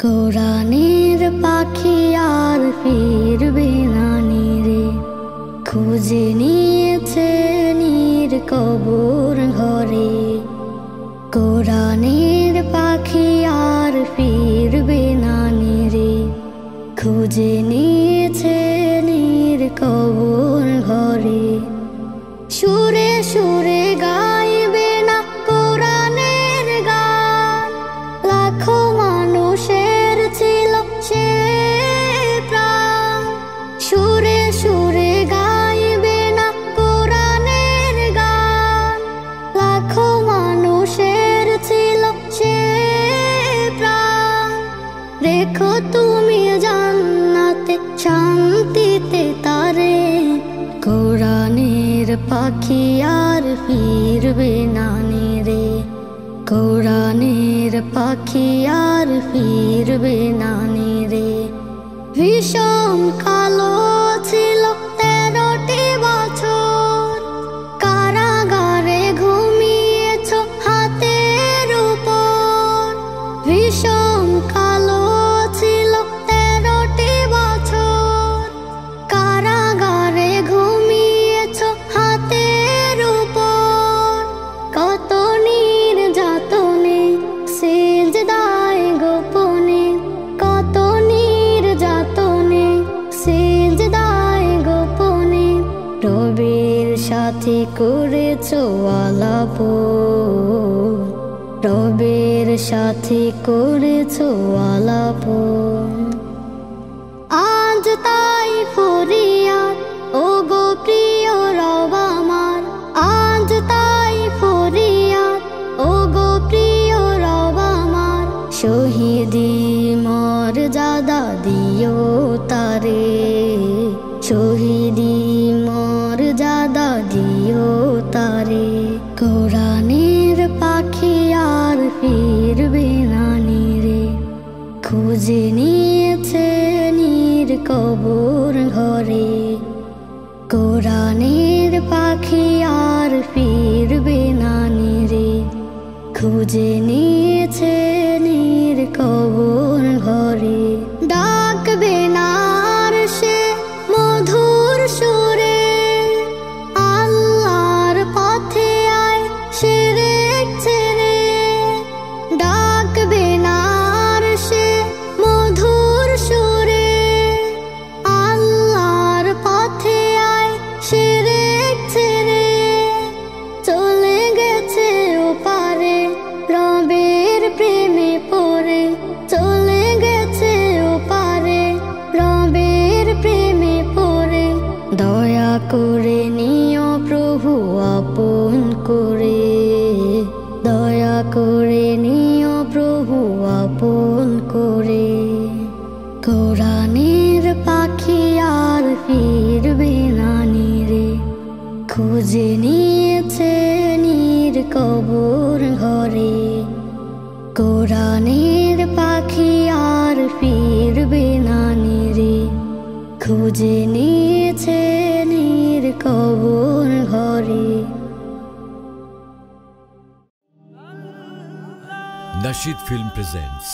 কোরআনের পাখি আর ফিরবে না নিরে, খুঁজে নিয়েছে নীর কবর ঘরে। কোরআনের পাখি আর ফিরবে না নিরে, খুঁজে নিয়েছে নীর কবর ঘরে। সুরে সুরে গাইবে না কোরআনের গান, লাখো মানুষের ছিল সে প্রাণ। সুরে সুরে গাইবে না কোরআনের গান, লাখো মানুষের ছিল সে প্রাণ। রেখো তুমি জান্নাতে শান্তিতে তারে, কোরআনের পাখি আর ফিরবে না নিরে। কোরআনের পাখি আর ফিরবে না নিরে। ভীষণ কালো ছিল 13টি বছর, কারাগারে ঘুমিয়েছ হাতের উপর। ভীষণ কালো ছিল 13টি বছর, কারাগারে ঘুমিয়েছ হাতের উপর। কত নির্যাতনে সিজদায় গোপনে, কত নির্যাতনে সিজদায় গোপনে। রবের সাথে করেছ আলাপ, রবের সাথে করেছ আলাপ। আজ তাই ফরিয়াদ ও গো প্রিয় রব আমার, আজ তাই ফরিয়াদ ও গো প্রিয় রব আমার। শহীদি মর্যাদা দিও তারে, শহীদি মর্যাদা দিও তারে। কোরআনের পাখি আর ফিরবে না নিরে, খুঁজে নিয়েছে নীর কবর ঘরে। কোরআনের পাখি আর ফিরবে না নিরে, খুঁজে নিয়েছে নীর কবর ঘরে। ডাকবে না আর সে মধুর সুরে, আল্লাহর পথে আয় শিরক ছেড়ে। ডাকবে না আর সে মধুর সুরে, আল্লাহর পথে আয় শিরক ছেড়ে। চলে গেছে ওপারে রবের প্রেমে পড়ে, চলে গেছে ওপারে রবের প্রেমে পড়ে। দয়া করে নিও প্রভু আপন করে, দয়া করে নিও প্রভু আপন করে। কোরআনের পাখি আর ফিরবে না নিরে, খুঁজে নিয়েছে নীর কবর ঘরে। কোরআনের পাখি আর ফিরবে না নিরে, খুঁজে নিয়েছে নীর কবর ঘরে। Nasheed Film presents